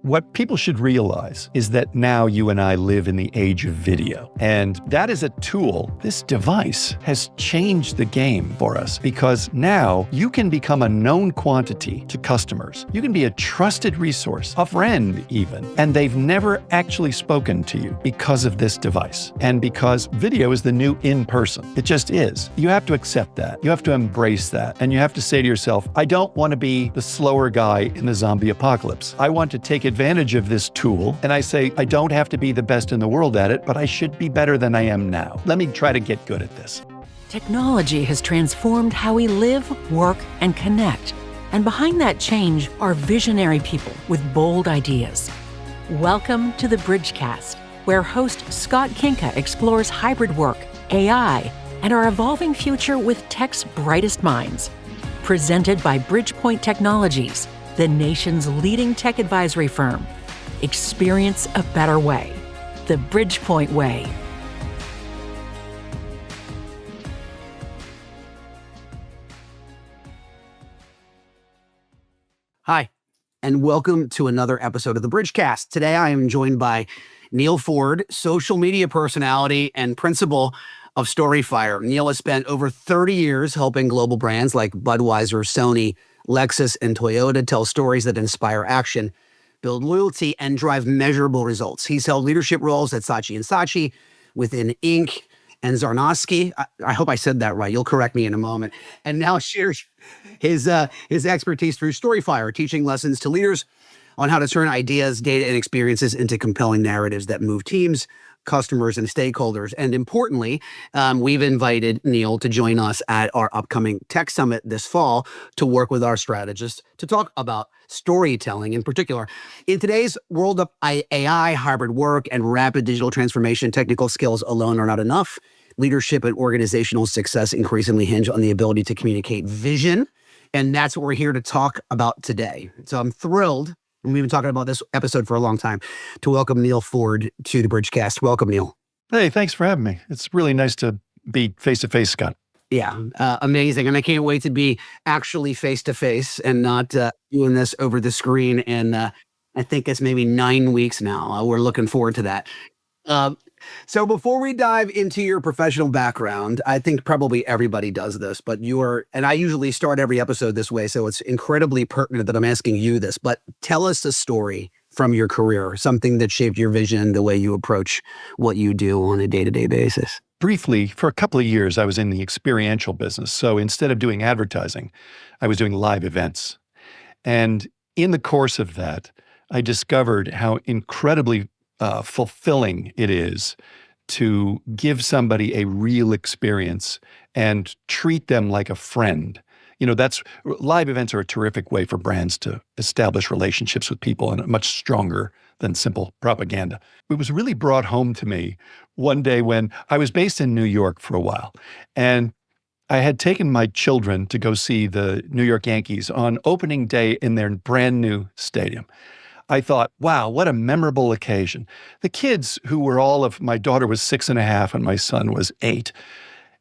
What people should realize is that now you and I live in the age of video. And that is a tool. This device has changed the game for us because now you can become a known quantity to customers. You can be a trusted resource, a friend even, and they've never actually spoken to you because of this device. And because video is the new in-person. It just is. You have to accept that. You have to embrace that. And you have to say to yourself, I don't want to be the slower guy in the zombie apocalypse. I want to take advantage of this tool, and I say, I don't have to be the best in the world at it, but I should be better than I am now. Let me try to get good at this. Technology has transformed how we live, work, and connect. And behind that change are visionary people with bold ideas. Welcome to the Bridgecast, where host Scott Kinka explores hybrid work, AI, and our evolving future with tech's brightest minds. Presented by Bridgepointe Technologies, the nation's leading tech advisory firm. Experience a better way. The Bridgepointe way. Hi, and welcome to another episode of the Bridgecast. Today I am joined by Neal Foard, social media personality and principal of StoryFire. Neal has spent over 30 years helping global brands like Budweiser, Sony, Lexus, and Toyota tell stories that inspire action, build loyalty, and drive measurable results. He's held leadership roles at Saatchi & Saatchi, within Inc., and Zarnowski. I hope I said that right. You'll correct me in a moment. And now shares his expertise through StoryFire, teaching lessons to leaders on how to turn ideas, data, and experiences into compelling narratives that move teams, customers, and stakeholders. And importantly, we've invited Neal to join us at our upcoming Tech Summit this fall to work with our strategists to talk about storytelling in particular. In today's world of AI, hybrid work, and rapid digital transformation, technical skills alone are not enough. Leadership and organizational success increasingly hinge on the ability to communicate vision. And that's what we're here to talk about today. So I'm thrilled, and we've been talking about this episode for a long time, to welcome Neal Foard to the Bridgecast. Welcome, Neal. Hey, thanks for having me. It's really nice to be face-to-face, Scott. Yeah, amazing. And I can't wait to be actually face-to-face and not doing this over the screen. And I think it's maybe 9 weeks now. We're looking forward to that. So before we dive into your professional background, I think probably everybody does this, but and I usually start every episode this way, so it's incredibly pertinent that I'm asking you this, but tell us a story from your career, something that shaped your vision, the way you approach what you do on a day-to-day basis. Briefly, for a couple of years, I was in the experiential business. So instead of doing advertising, I was doing live events. And in the course of that, I discovered how incredibly fulfilling it is to give somebody a real experience and treat them like a friend. You know, live events are a terrific way for brands to establish relationships with people, and much stronger than simple propaganda. It was really brought home to me one day when I was based in New York for a while, and I had taken my children to go see the New York Yankees on opening day in their brand new stadium. I thought, wow, what a memorable occasion. The kids, who were my daughter was 6.5 and my son was 8,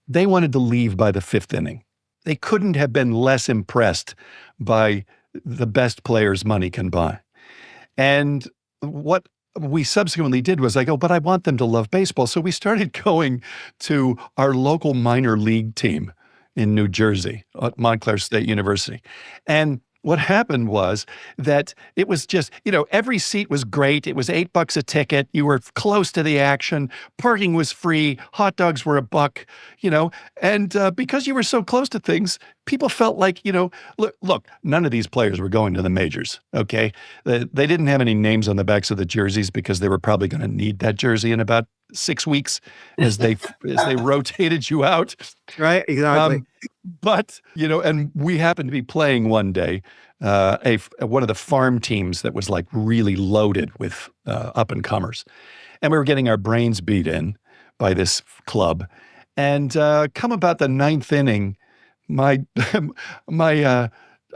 they wanted to leave by the 5th inning. They couldn't have been less impressed by the best players money can buy. And what we subsequently did was I go, but I want them to love baseball. So we started going to our local minor league team in New Jersey at Montclair State University. And what happened was that it was just, every seat was great. It was $8 a ticket. You were close to the action. Parking was free. Hot dogs were $1, and because you were so close to things, people felt like, look, none of these players were going to the majors, okay? They didn't have any names on the backs of the jerseys because they were probably going to need that jersey in about 6 weeks as they rotated you out. Right, exactly. But, and we happened to be playing one day one of the farm teams that was like really loaded with up-and-comers. And we were getting our brains beat in by this club. And come about the 9th inning, I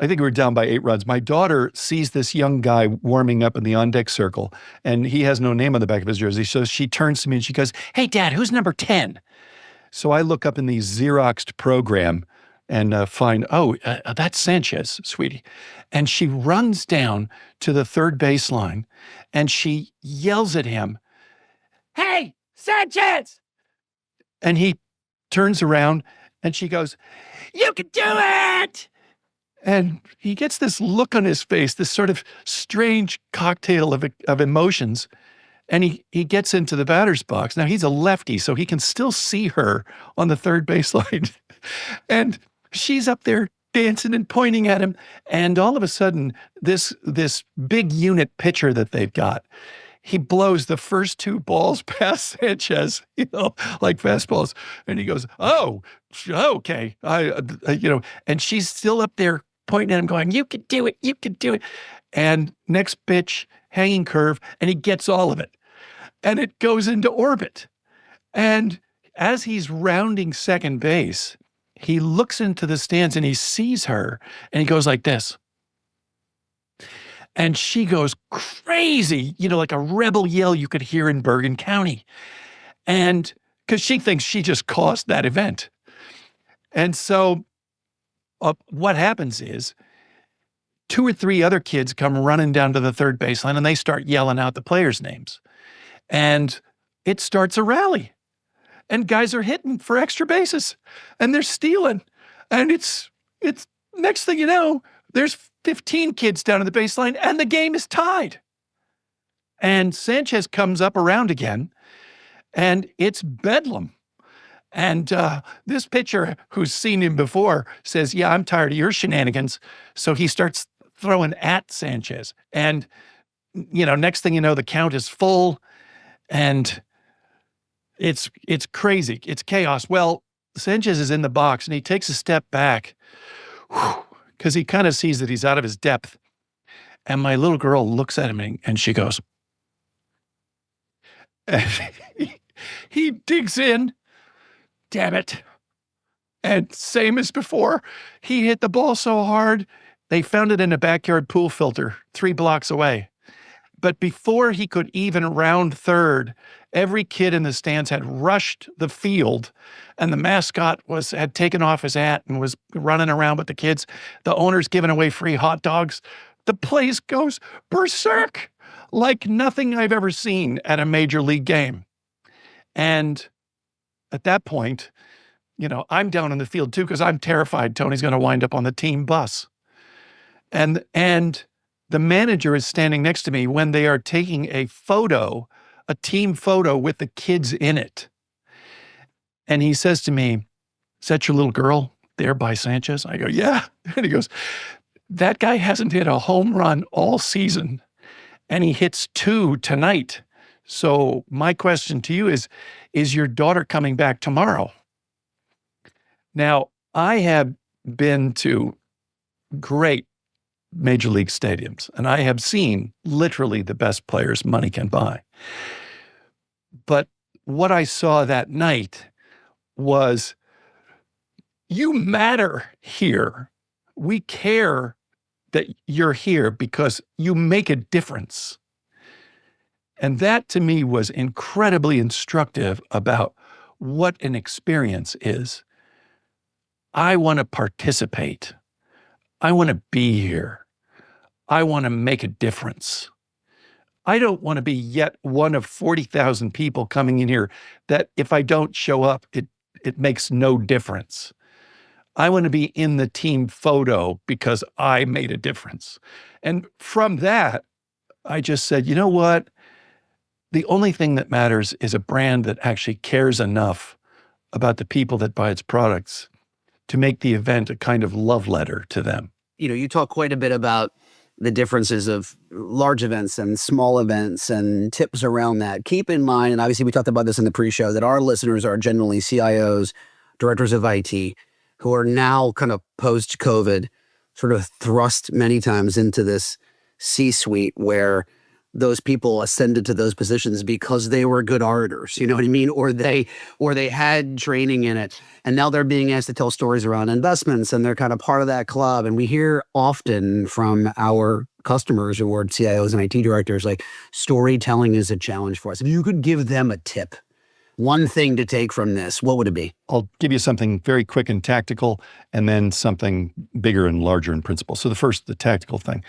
think we were down by 8 runs. My daughter sees this young guy warming up in the on-deck circle, and he has no name on the back of his jersey. So she turns to me and she goes, "Hey, Dad, who's number 10? So I look up in the Xeroxed program and find, that's Sanchez, sweetie. And she runs down to the third baseline and she yells at him, "Hey, Sanchez!" And he turns around and she goes, "You can do it!" And he gets this look on his face, this sort of strange cocktail of emotions. And he gets into the batter's box. Now, he's a lefty, so he can still see her on the third baseline. And she's up there dancing and pointing at him. And all of a sudden, this big unit pitcher that they've got, he blows the first two balls past Sanchez, like fastballs. And he goes, "Oh, okay." And she's still up there pointing at him going, "You can do it. You can do it." And next pitch, hanging curve, and he gets all of it. And it goes into orbit. And as he's rounding second base, he looks into the stands and he sees her and he goes like this. And she goes crazy, like a rebel yell you could hear in Bergen County. And because she thinks she just caused that event. And so what happens is 2 or 3 other kids come running down to the third baseline and they start yelling out the players' names. And it starts a rally. And guys are hitting for extra bases. And they're stealing. And it's next thing you know, there's 15 kids down at the baseline and the game is tied. And Sanchez comes up around again and it's bedlam. And this pitcher who's seen him before says, "Yeah, I'm tired of your shenanigans." So he starts throwing at Sanchez. And, next thing you know, the count is full and it's crazy. It's chaos. Well, Sanchez is in the box and he takes a step back because he kind of sees that he's out of his depth. And my little girl looks at him and she goes, he digs in. Damn it. And same as before, he hit the ball so hard, they found it in a backyard pool filter 3 blocks away. But before he could even round third, every kid in the stands had rushed the field and the mascot had taken off his hat and was running around with the kids. The owner's giving away free hot dogs. The place goes berserk like nothing I've ever seen at a major league game. And at that point, I'm down in the field too because I'm terrified Tony's going to wind up on the team bus. And the manager is standing next to me when they are taking a team photo with the kids in it. And he says to me, "Is that your little girl there by Sanchez?" I go, "Yeah." And he goes, "That guy hasn't hit a home run all season and he hits 2 tonight. So my question to you is your daughter coming back tomorrow?" Now, I have been to great major league stadiums, and I have seen literally the best players money can buy. But what I saw that night was, you matter here. We care that you're here because you make a difference. And that to me was incredibly instructive about what an experience is. I want to participate. I want to be here. I want to make a difference. I don't want to be yet one of 40,000 people coming in here that if I don't show up, it makes no difference. I want to be in the team photo because I made a difference. And from that, I just said, you know what? The only thing that matters is a brand that actually cares enough about the people that buy its products to make the event a kind of love letter to them. You talk quite a bit about the differences of large events and small events and tips around that. Keep in mind, and obviously we talked about this in the pre-show, that our listeners are generally CIOs, directors of IT, who are now kind of post-COVID sort of thrust many times into this C-suite where those people ascended to those positions because they were good orators, you know what I mean? Or they had training in it. And now they're being asked to tell stories around investments and they're kind of part of that club. And we hear often from our customers who are CIOs and IT directors, like, storytelling is a challenge for us. If you could give them a tip one thing to take from this, what would it be? I'll give you something very quick and tactical, and then something bigger and larger in principle. So the tactical thing.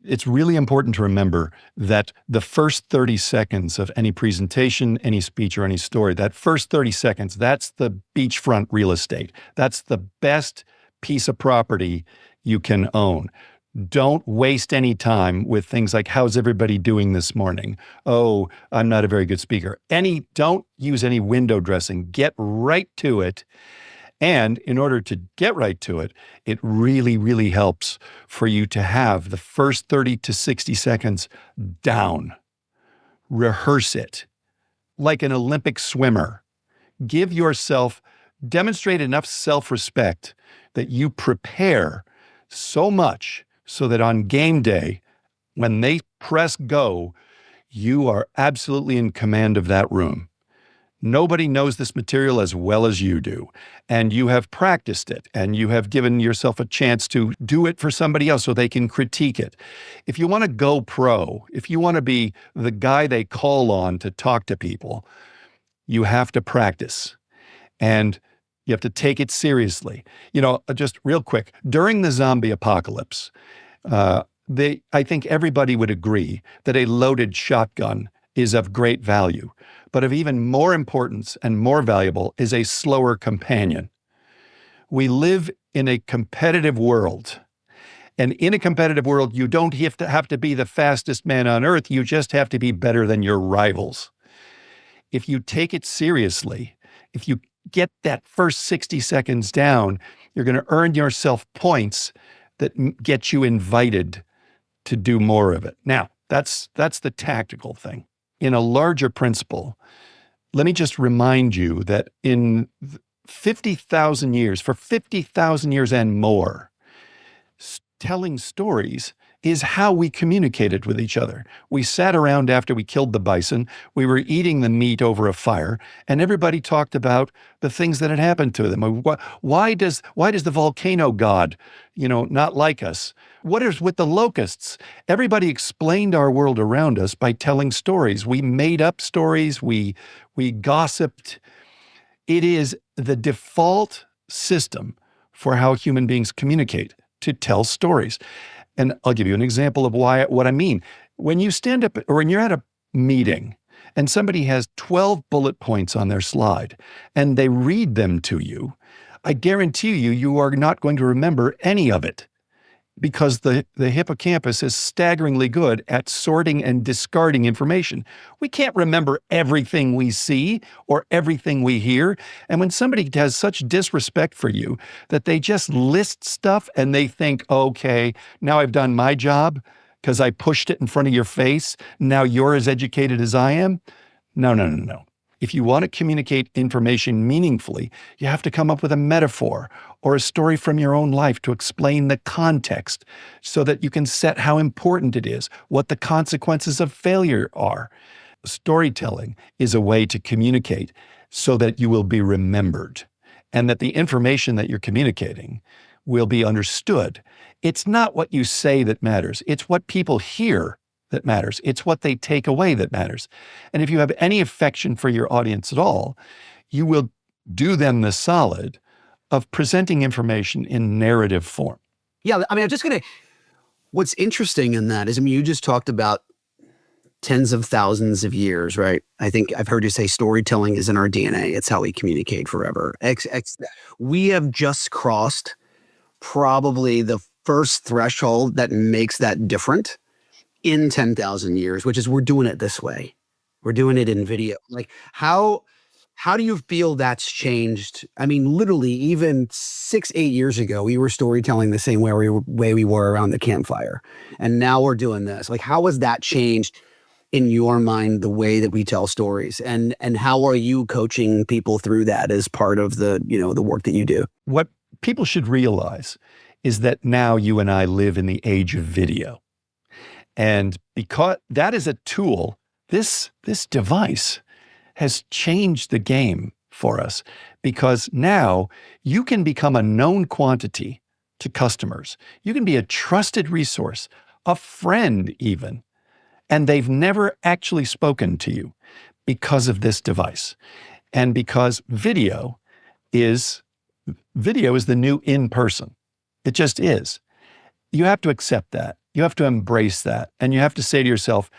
It's really important to remember that the first 30 seconds of any presentation, any speech, or any story, that first 30 seconds, that's the beachfront real estate. That's the best piece of property you can own. Don't waste any time with things like, how's everybody doing this morning? Oh, I'm not a very good speaker. Don't use any window dressing. Get right to it. And in order to get right to it, it really, really helps for you to have the first 30 to 60 seconds down. Rehearse it like an Olympic swimmer. Demonstrate enough self-respect that you prepare so much so that on game day, when they press go, you are absolutely in command of that room. Nobody knows this material as well as you do, and you have practiced it, and you have given yourself a chance to do it for somebody else so they can critique it. If you want to go pro, if you want to be the guy they call on to talk to people, you have to practice, and you have to take it seriously. Just real quick, during the zombie apocalypse, I think everybody would agree that a loaded shotgun is of great value, but of even more importance and more valuable is a slower companion. We live in a competitive world, and in a competitive world, you don't have to be the fastest man on earth. You just have to be better than your rivals. If you take it seriously, if you get that first 60 seconds down, you're going to earn yourself points that get you invited to do more of it. Now, that's the tactical thing. In a larger principle, let me just remind you that in 50,000 years, for 50,000 years and more, telling stories is how we communicated with each other. We sat around after we killed the bison, we were eating the meat over a fire, and everybody talked about the things that had happened to them. Why does the volcano god, not like us? What is with the locusts? Everybody explained our world around us by telling stories. We made up stories, we gossiped. It is the default system for how human beings communicate, to tell stories. And I'll give you an example of what I mean. When you stand up or when you're at a meeting and somebody has 12 bullet points on their slide and they read them to you, I guarantee you are not going to remember any of it, because the hippocampus is staggeringly good at sorting and discarding information. We can't remember everything we see or everything we hear. And when somebody has such disrespect for you that they just list stuff and they think, okay, now I've done my job because I pushed it in front of your face, now you're as educated as I am. No. If you want to communicate information meaningfully, you have to come up with a metaphor or a story from your own life to explain the context so that you can set how important it is, what the consequences of failure are. Storytelling is a way to communicate so that you will be remembered and that the information that you're communicating will be understood. It's not what you say that matters. It's what people hear that matters. It's what they take away that matters. And if you have any affection for your audience at all, you will do them the solid of presenting information in narrative form. Yeah, what's interesting in that is, you just talked about tens of thousands of years, right? I think I've heard you say storytelling is in our DNA. It's how we communicate forever. We have just crossed probably the first threshold that makes that different in 10,000 years, which is we're doing it this way. We're doing it in video. Like how do you feel that's changed? Literally even 6-8 years ago, we were storytelling the same way we were around the campfire. And now we're doing this. Like, how has that changed in your mind, the way that we tell stories? And how are you coaching people through that as part of the work that you do? What people should realize is that now you and I live in the age of video. And because that is a tool, this device has changed the game for us, because now you can become a known quantity to customers. You can be a trusted resource, a friend even, and they've never actually spoken to you. because of this device. And because video is the new in-person. It just is. You have to accept that. You have to embrace that. And you have to say to yourself,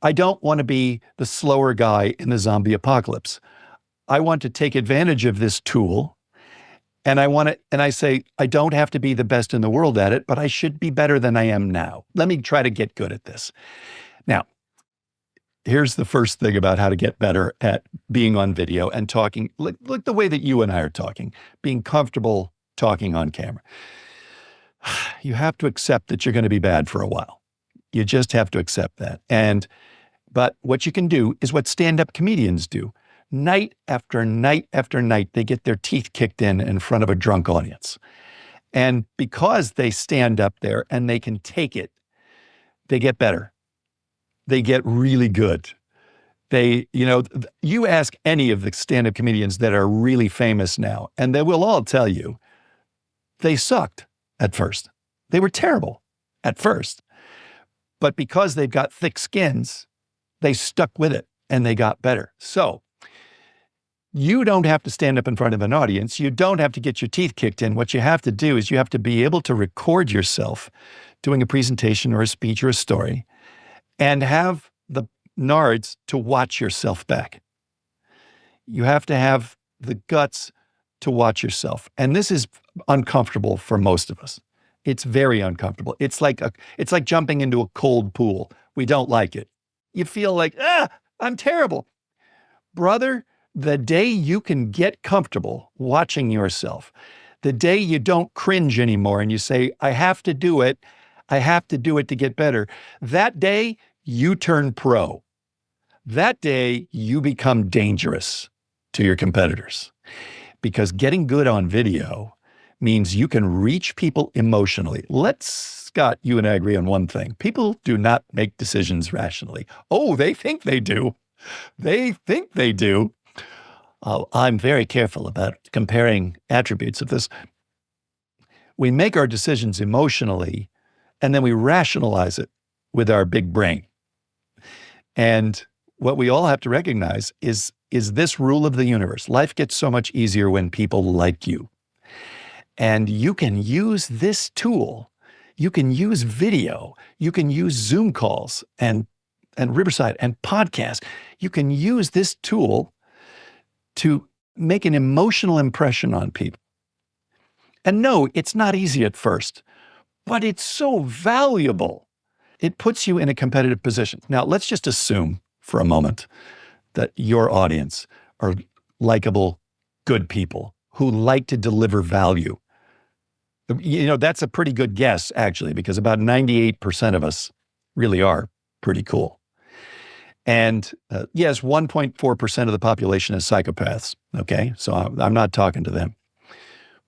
I don't want to be the slower guy in the zombie apocalypse. I want to take advantage of this tool. And I say, I don't have to be the best in the world at it, but I should be better than I am now. Let me try to get good at this. Now, here's the first thing about how to get better at being on video and talking, like the way that you and I are talking, being comfortable talking on camera. You have to accept that you're going to be bad for a while. You just have to accept that. But what you can do is what stand-up comedians do. Night after night after night, they get their teeth kicked in front of a drunk audience. And because they stand up there and they can take it, they get better. They get really good. You ask any of the stand-up comedians that are really famous now, and they will all tell you they sucked at first. They were terrible at first. But because they've got thick skins, they stuck with it and they got better. So you don't have to stand up in front of an audience. You don't have to get your teeth kicked in. What you have to do is you have to be able to record yourself doing a presentation or a speech or a story and have the nards to watch yourself back. You have to have the guts to watch yourself. And this is uncomfortable for most of us. It's very uncomfortable. It's like jumping into a cold pool. We don't like it. You feel like, I'm terrible. Brother, the day you can get comfortable watching yourself, the day you don't cringe anymore and you say, I have to do it to get better, that day you turn pro. That day you become dangerous to your competitors. Because getting good on video means you can reach people emotionally. Scott, you and I agree on one thing. People do not make decisions rationally. Oh, they think they do. They think they do. I'm very careful about comparing attributes of this. We make our decisions emotionally, and then we rationalize it with our big brain. And what we all have to recognize is this rule of the universe. Life gets so much easier when people like you. And you can use this tool. You can use video. You can use Zoom calls and Riverside and podcasts. You can use this tool to make an emotional impression on people. And no, it's not easy at first, but it's so valuable. It puts you in a competitive position. Now, let's just assume for a moment that your audience are likable, good people who like to deliver value. That's a pretty good guess, actually, because about 98% of us really are pretty cool. And yes, 1.4% of the population is psychopaths. Okay, so I'm not talking to them.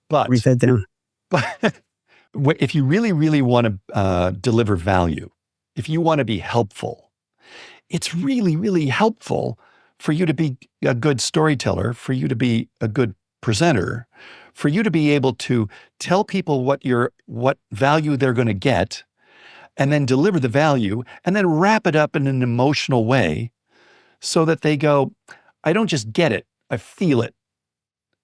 But read that down. But if you really, really want to deliver value, if you want to be helpful, it's really, really helpful for you to be a good storyteller, for you to be a good presenter, for you to be able to tell people what value they're going to get, and then deliver the value, and then wrap it up in an emotional way so that they go, I don't just get it, I feel it.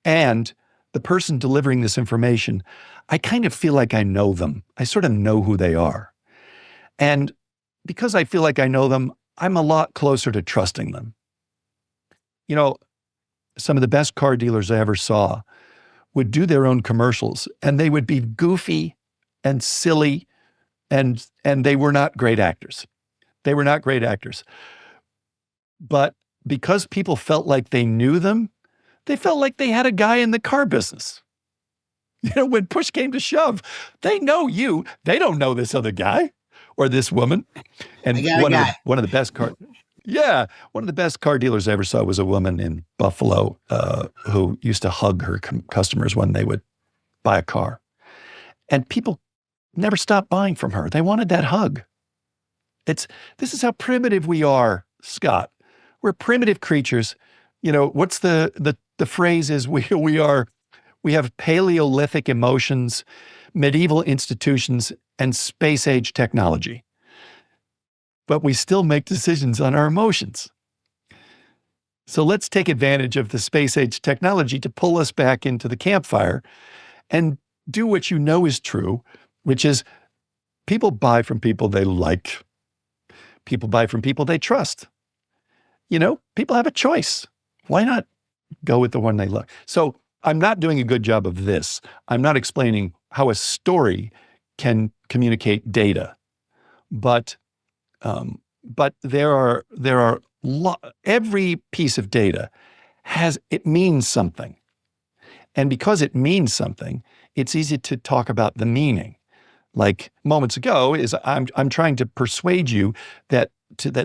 And the person delivering this information, I kind of feel like I know them. I sort of know who they are. And because I feel like I know them, I'm a lot closer to trusting them. Some of the best car dealers I ever saw would do their own commercials, and they would be goofy and silly, and they were not great actors. They were not great actors. But because people felt like they knew them, they felt like they had a guy in the car business. When push came to shove, they know you. They don't know this other guy or this woman. And one of the best car dealers I ever saw was a woman in Buffalo who used to hug her customers when they would buy a car. And people never stopped buying from her. They wanted that hug. This is how primitive we are, Scott. We're primitive creatures. What's the phrase is we have Paleolithic emotions, medieval institutions, and space age technology. But we still make decisions on our emotions. So let's take advantage of the space age technology to pull us back into the campfire and do what you know is true, which is people buy from people they like. People buy from people they trust. People have a choice. Why not go with the one they love? So I'm not doing a good job of this. I'm not explaining how a story can communicate data, but every piece of data it means something. And because it means something, it's easy to talk about the meaning. Like moments ago I'm trying to persuade you that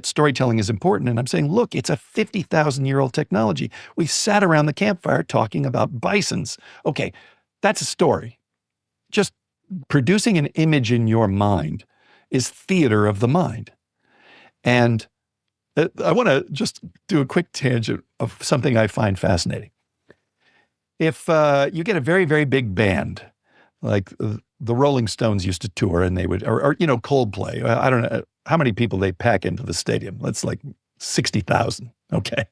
storytelling is important. And I'm saying, look, it's a 50,000-year-old technology. We sat around the campfire talking about bisons. Okay, that's a story. Just producing an image in your mind is theater of the mind. And I want to just do a quick tangent of something I find fascinating. If you get a very, very big band, like the Rolling Stones used to tour, and they would, or Coldplay, I don't know how many people they pack into the stadium. That's like 60,000, okay?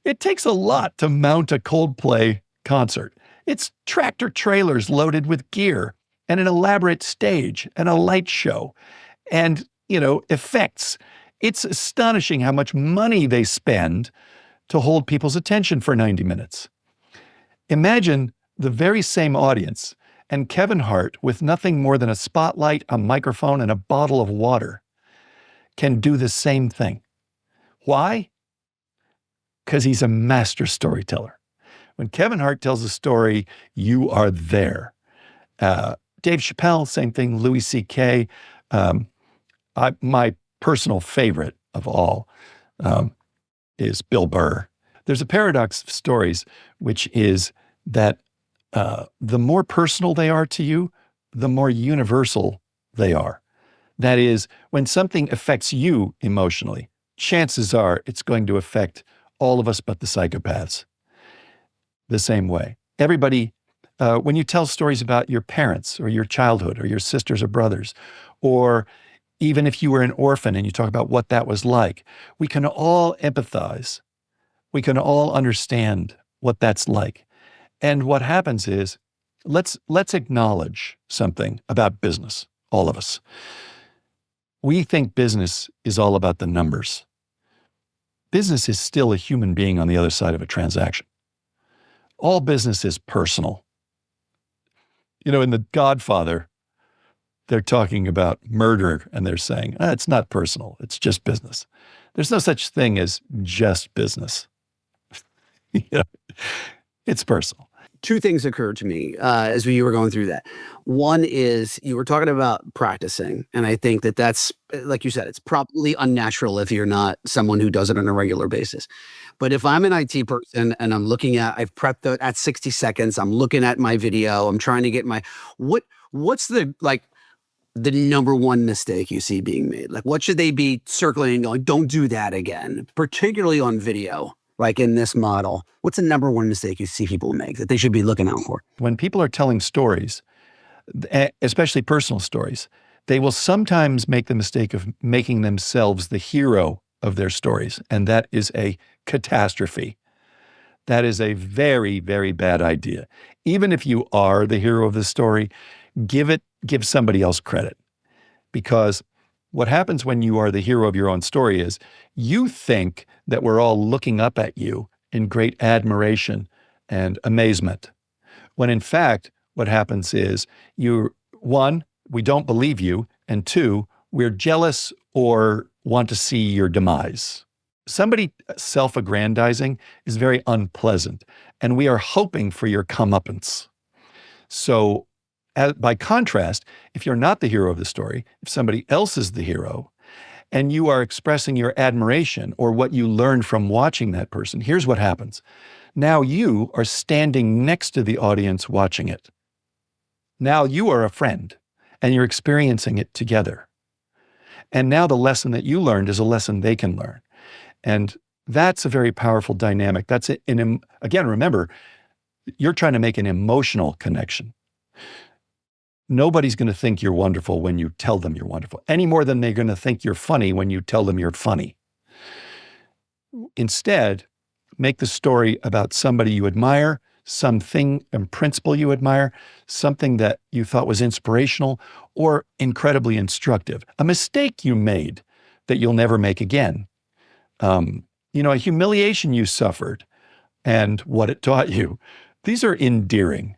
It takes a lot to mount a Coldplay concert. It's tractor trailers loaded with gear and an elaborate stage and a light show and, effects. It's astonishing how much money they spend to hold people's attention for 90 minutes. Imagine the very same audience and Kevin Hart, with nothing more than a spotlight, a microphone, and a bottle of water, can do the same thing. Why? Because he's a master storyteller. When Kevin Hart tells a story, you are there. Dave Chappelle, same thing. Louis C.K. My personal favorite of all is Bill Burr. There's a paradox of stories, which is that the more personal they are to you, the more universal they are. That is, when something affects you emotionally, chances are it's going to affect all of us but the psychopaths the same way. Everybody, when you tell stories about your parents or your childhood or your sisters or brothers, or even if you were an orphan and you talk about what that was like, we can all empathize. We can all understand what that's like. And what happens is, let's acknowledge something about business, all of us. We think business is all about the numbers. Business is still a human being on the other side of a transaction. All business is personal. In The Godfather, they're talking about murder and they're saying, it's not personal, it's just business. There's no such thing as just business. It's personal. Two things occurred to me as you were going through that. One is you were talking about practicing, and I think that's, like you said, it's probably unnatural if you're not someone who does it on a regular basis. But if I'm an IT person and I'm looking I've prepped at 60 seconds, I'm looking at my video, I'm trying to get what's the number one mistake you see being made? Like, what should they be circling and going, don't do that again, particularly on video? Like in this model, what's the number one mistake you see people make that they should be looking out for? When people are telling stories, especially personal stories, they will sometimes make the mistake of making themselves the hero of their stories. And that is a catastrophe. That is a very, very bad idea. Even if you are the hero of the story, give somebody else credit. Because what happens when you are the hero of your own story is you think that we're all looking up at you in great admiration and amazement. When in fact, what happens is one, we don't believe you, and two, we're jealous or want to see your demise. Somebody self-aggrandizing is very unpleasant, and we are hoping for your comeuppance. So by contrast, if you're not the hero of the story, if somebody else is the hero, and you are expressing your admiration or what you learned from watching that person, here's what happens. Now you are standing next to the audience watching it. Now you are a friend, and you're experiencing it together. And now the lesson that you learned is a lesson they can learn. And that's a very powerful dynamic. That's it. And again, remember, you're trying to make an emotional connection. Nobody's going to think you're wonderful when you tell them you're wonderful, any more than they're going to think you're funny when you tell them you're funny. Instead, make the story about somebody you admire, something and principle you admire, something that you thought was inspirational or incredibly instructive, a mistake you made that you'll never make again, a humiliation you suffered and what it taught you. These are endearing.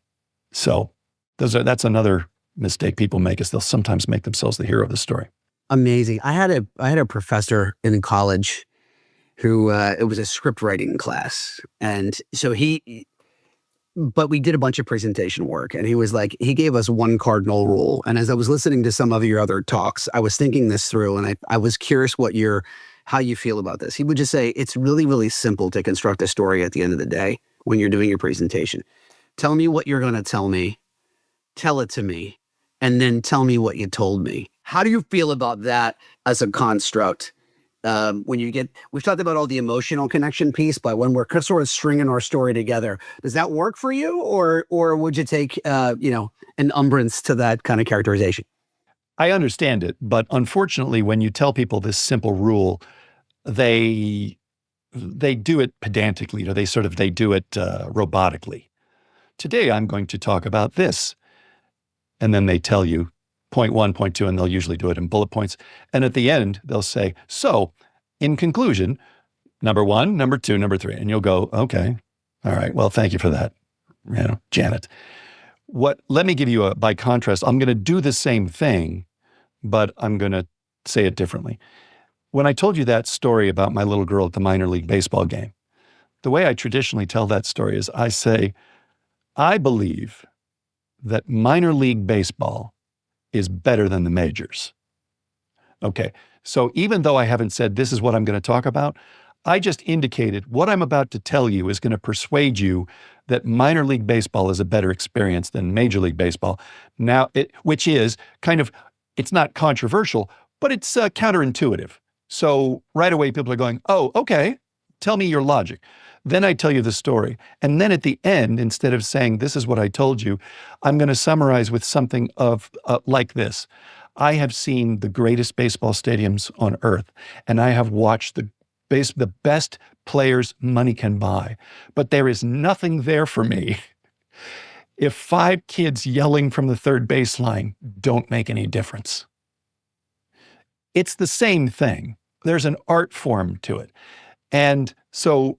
So that's another mistake people make, is they'll sometimes make themselves the hero of the story. Amazing. I had a professor in college who it was a script writing class, and so but we did a bunch of presentation work, and he gave us one cardinal rule. And as I was listening to some of your other talks, I was thinking this through, and I was curious how you feel about this. He would just say, it's really, really simple to construct a story at the end of the day when you're doing your presentation. Tell me what you're going to tell me, tell it to me, and then tell me what you told me. How do you feel about that as a construct? We've talked about all the emotional connection piece, but when we're sort of stringing our story together, does that work for you, or would you take an umbrance to that kind of characterization? I understand it, but unfortunately, when you tell people this simple rule, they do it pedantically, they do it robotically. Today, I'm going to talk about this, and then they tell you point 1, point 2, and they'll usually do it in bullet points. And at the end, they'll say, so in conclusion, number 1, number 2, number 3. And you'll go, okay, all right, well, thank you for that, Janet. Let me give you by contrast, I'm going to do the same thing, but I'm going to say it differently. When I told you that story about my little girl at the minor league baseball game, the way I traditionally tell that story is I say, I believe that minor league baseball is better than the majors. Okay, so even though I haven't said this is what I'm going to talk about, I just indicated what I'm about to tell you is going to persuade you that minor league baseball is a better experience than Major League Baseball. Now, which is it's not controversial, but it's counterintuitive. So right away, people are going, oh, okay, tell me your logic. Then I tell you the story. And then at the end, instead of saying, this is what I told you, I'm going to summarize with something like this. I have seen the greatest baseball stadiums on earth, and I have watched the best players money can buy. But there is nothing there for me if 5 kids yelling from the third baseline don't make any difference. It's the same thing. There's an art form to it. And so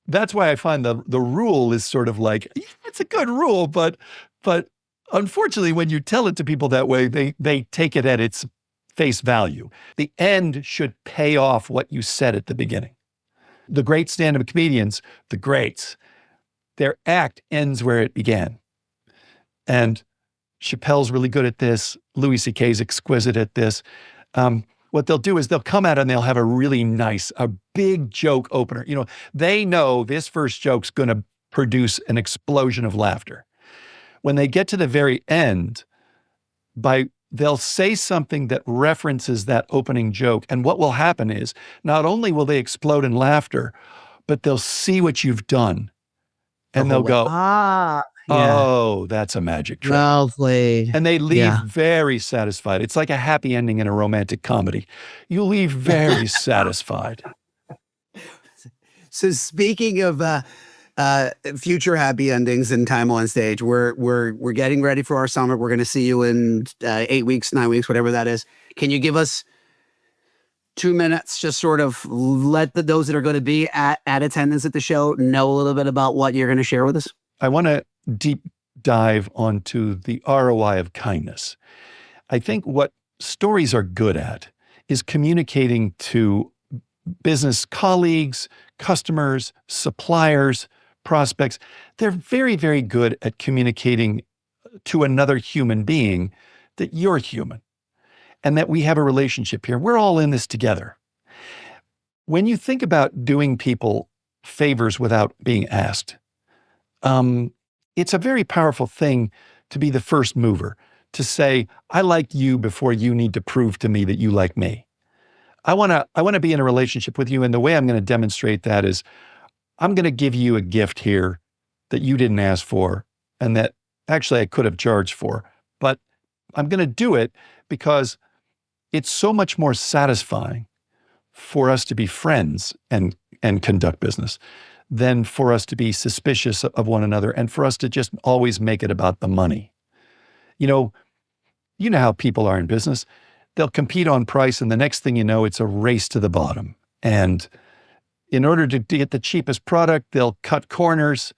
that's why I find the rule is sort of like, it's a good rule, but unfortunately, when you tell it to people that way, they take it at its face value. The end should pay off what you said at the beginning. The great stand-up comedians, the greats, their act ends where it began. And Chappelle's really good at this. Louis C.K.'s exquisite at this. What they'll do is they'll come out and they'll have a big joke opener. They know this first joke's going to produce an explosion of laughter. When they get to the very end, they'll say something that references that opening joke. And what will happen is not only will they explode in laughter, but they'll see what you've done. And they'll go, oh, that's a magic trick. Lovely. And they leave very satisfied. It's like a happy ending in a romantic comedy. You leave very satisfied. So speaking of future happy endings and time on stage, we're getting ready for our summit. We're going to see you in 8 weeks, 9 weeks, whatever that is. Can you give us 2 minutes, just sort of let those that are going to be at attendance at the show know a little bit about what you're going to share with us? I want to deep dive onto the ROI of kindness. I think what stories are good at is communicating to business colleagues, customers, suppliers, prospects. They're very, very good at communicating to another human being that you're human and that we have a relationship here. We're all in this together. When you think about doing people favors without being asked, it's a very powerful thing to be the first mover, to say, I like you before you need to prove to me that you like me. I want to be in a relationship with you. And the way I'm going to demonstrate that is I'm going to give you a gift here that you didn't ask for and that actually I could have charged for, but I'm going to do it because it's so much more satisfying for us to be friends and and conduct business than for us to be suspicious of one another and for us to just always make it about the money. You know, you know how people are in business. They'll compete on price, and the next thing you know, it's a race to the bottom. And in order to get the cheapest product, they'll cut corners,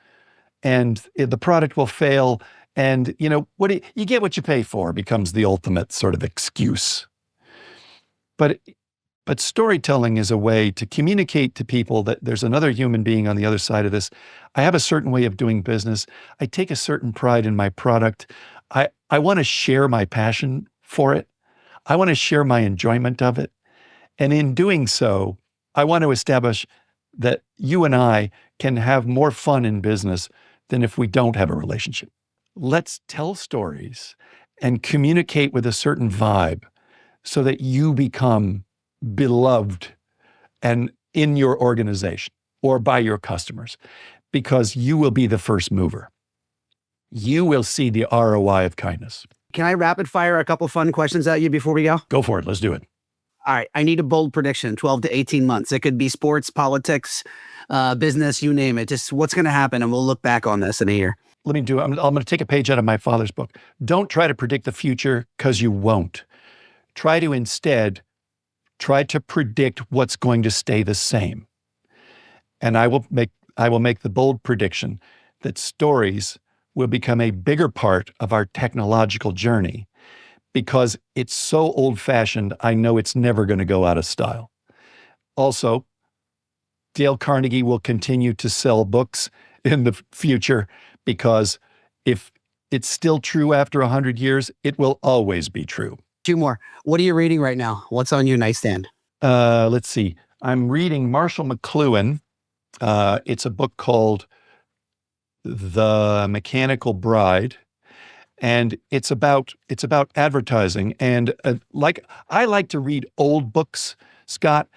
and the product will fail. And you know, you get what you pay for becomes the ultimate sort of excuse. But storytelling is a way to communicate to people that there's another human being on the other side of this. I have a certain way of doing business. I take a certain pride in my product. I want to share my passion for it. I want to share my enjoyment of it. And in doing so, I want to establish that you and I can have more fun in business than if we don't have a relationship. Let's tell stories and communicate with a certain vibe so that you become beloved and in your organization or by your customers, because you will be the first mover. You will see the ROI of kindness. Can I rapid fire a couple fun questions at you before we go? Go for it. Let's do it. All right. I need a bold prediction, 12 to 18 months. It could be sports, politics, business, you name it. Just what's going to happen, and we'll look back on this in a year. Let me do it. I'm going to take a page out of my father's book. Don't try to predict the future, because you won't. Try to predict what's going to stay the same. And I will make the bold prediction that stories will become a bigger part of our technological journey, because it's so old-fashioned, I know it's never going to go out of style. Also, Dale Carnegie will continue to sell books in the future, because if it's still true after 100 years, it will always be true. Two more. What are you reading right now? What's on your nightstand? Let's see. I'm reading Marshall McLuhan. It's a book called The Mechanical Bride, and it's about advertising. And I like to read old books, Scott,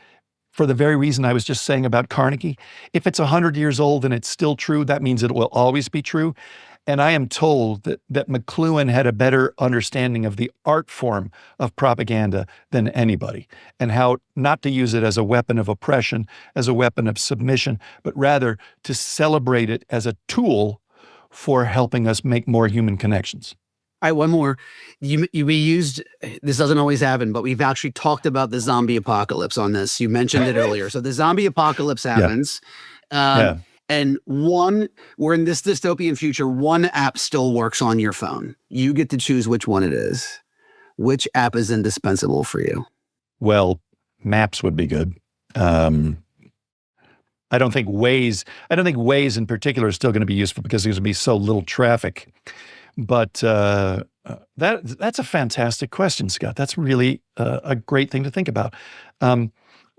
for the very reason I was just saying about Carnegie. If it's 100 years old and it's still true, that means it will always be true. And I am told that McLuhan had a better understanding of the art form of propaganda than anybody, and how not to use it as a weapon of oppression, as a weapon of submission, but rather to celebrate it as a tool for helping us make more human connections. All right, one more. We used, this doesn't always happen, but we've actually talked about the zombie apocalypse on this. You mentioned it earlier. So the zombie apocalypse happens. Yeah. And we're in this dystopian future, one app still works on your phone. You get to choose which one it is. Which app is indispensable for you? Well, Maps would be good. I don't think Waze in particular is still going to be useful, because there's going to be so little traffic. But that's a fantastic question, Scott. That's really a great thing to think about. I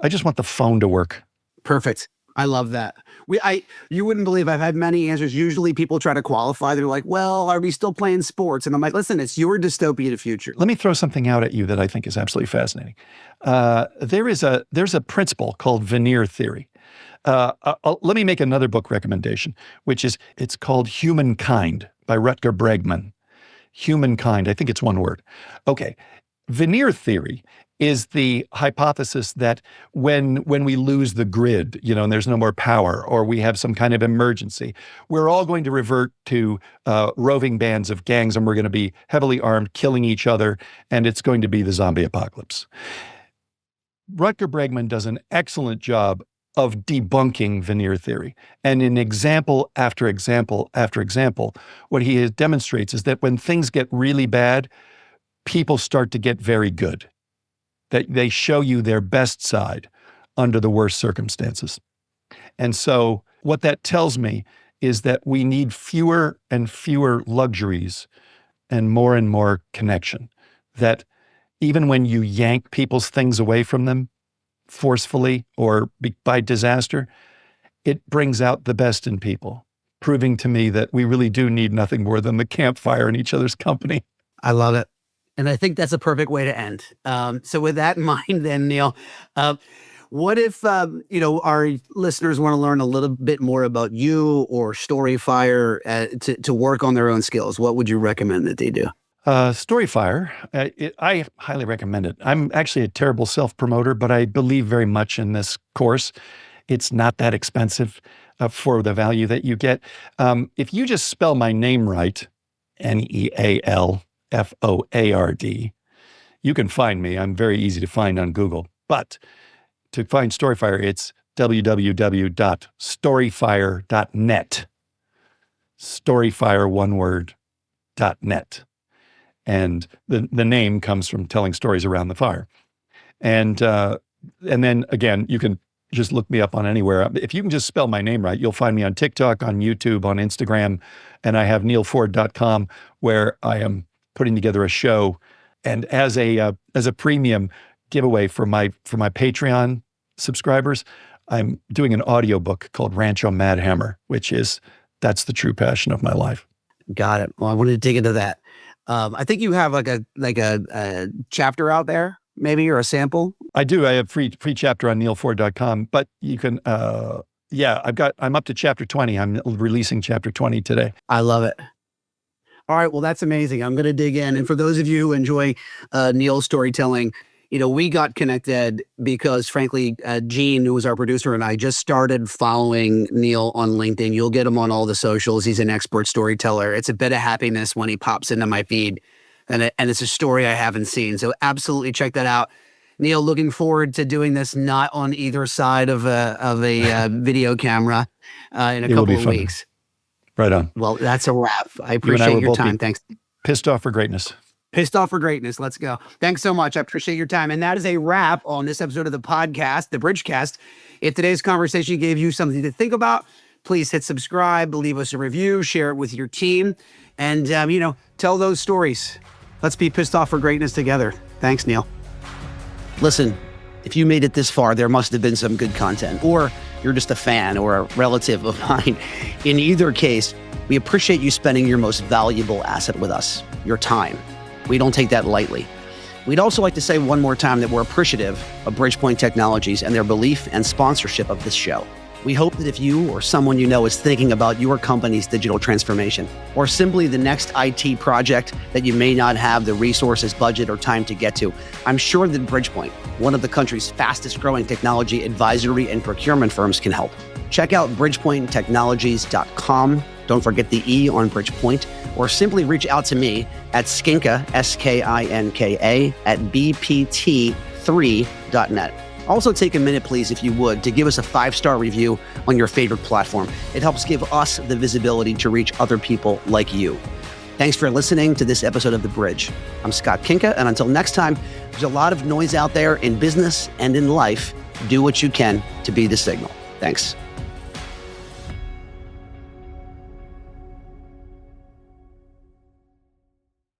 just want the phone to work. Perfect. I love that. You wouldn't believe I've had many answers. Usually people try to qualify. They're like, well, are we still playing sports? And I'm like, listen, it's your dystopia future. Let me throw something out at you that I think is absolutely fascinating. There's a principle called veneer theory. Let me make another book recommendation, it's called Humankind by Rutger Bregman. Humankind, I think it's one word. Okay. Veneer theory is the hypothesis that when we lose the grid, and there's no more power, or we have some kind of emergency, we're all going to revert to roving bands of gangs, and we're going to be heavily armed, killing each other, and it's going to be the zombie apocalypse. Rutger Bregman does an excellent job of debunking veneer theory. And in example after example after example, what he demonstrates is that when things get really bad, people start to get very good. That they show you their best side under the worst circumstances. And so what that tells me is that we need fewer and fewer luxuries and more connection. That even when you yank people's things away from them forcefully or by disaster, it brings out the best in people, proving to me that we really do need nothing more than the campfire in each other's company. I love it. And I think that's a perfect way to end. So with that in mind then, Neal, what if, our listeners want to learn a little bit more about you or StoryFire to work on their own skills? What would you recommend that they do? StoryFire, I highly recommend it. I'm actually a terrible self-promoter, but I believe very much in this course. It's not that expensive for the value that you get. If you just spell my name right, Neal Foard, you can find me. I'm very easy to find on Google. But to find StoryFire, it's www.storyfire.net. StoryFire, one word, .net. And the name comes from telling stories around the fire. And then again, you can just look me up on anywhere. If you can just spell my name right, you'll find me on TikTok, on YouTube, on Instagram, and I have nealfoard.com where I am putting together a show. And as a premium giveaway for my Patreon subscribers, I'm doing an audiobook called Rancho Mad Hammer, that's the true passion of my life. Got it. Well, I wanted to dig into that. I think you have like a chapter out there, maybe, or a sample. I do. I have free chapter on nealfoard.com, but you can, I'm up to chapter 20. I'm releasing chapter 20 today. I love it. All right. Well, that's amazing. I'm going to dig in. And for those of you who enjoy Neal's storytelling, we got connected because, frankly, Gene, who was our producer, and I just started following Neal on LinkedIn. You'll get him on all the socials. He's an expert storyteller. It's a bit of happiness when he pops into my feed, and it's a story I haven't seen. So absolutely check that out. Neal, looking forward to doing this not on either side of a video camera in a couple of weeks. Right on. Well, that's a wrap. I appreciate your time. Thanks. Pissed off for greatness. Pissed off for greatness. Let's go. Thanks so much. I appreciate your time. And that is a wrap on this episode of the podcast, the Bridgecast. If today's conversation gave you something to think about, please hit subscribe, leave us a review, share it with your team, and, tell those stories. Let's be pissed off for greatness together. Thanks, Neal. Listen, if you made it this far, there must have been some good content, or you're just a fan or a relative of mine. In either case, we appreciate you spending your most valuable asset with us, your time. We don't take that lightly. We'd also like to say one more time that we're appreciative of Bridgepointe Technologies and their belief and sponsorship of this show. We hope that if you or someone you know is thinking about your company's digital transformation, or simply the next IT project that you may not have the resources, budget, or time to get to, I'm sure that Bridgepointe, one of the country's fastest growing technology advisory and procurement firms, can help. Check out bridgepointetechnologies.com. Don't forget the E on Bridgepointe, or simply reach out to me at Skinka, SKINKA, at bpt3.net. Also take a minute, please, if you would, to give us a 5-star review on your favorite platform. It helps give us the visibility to reach other people like you. Thanks for listening to this episode of The Bridge. I'm Scott Kinka, and until next time, there's a lot of noise out there in business and in life. Do what you can to be the signal. Thanks.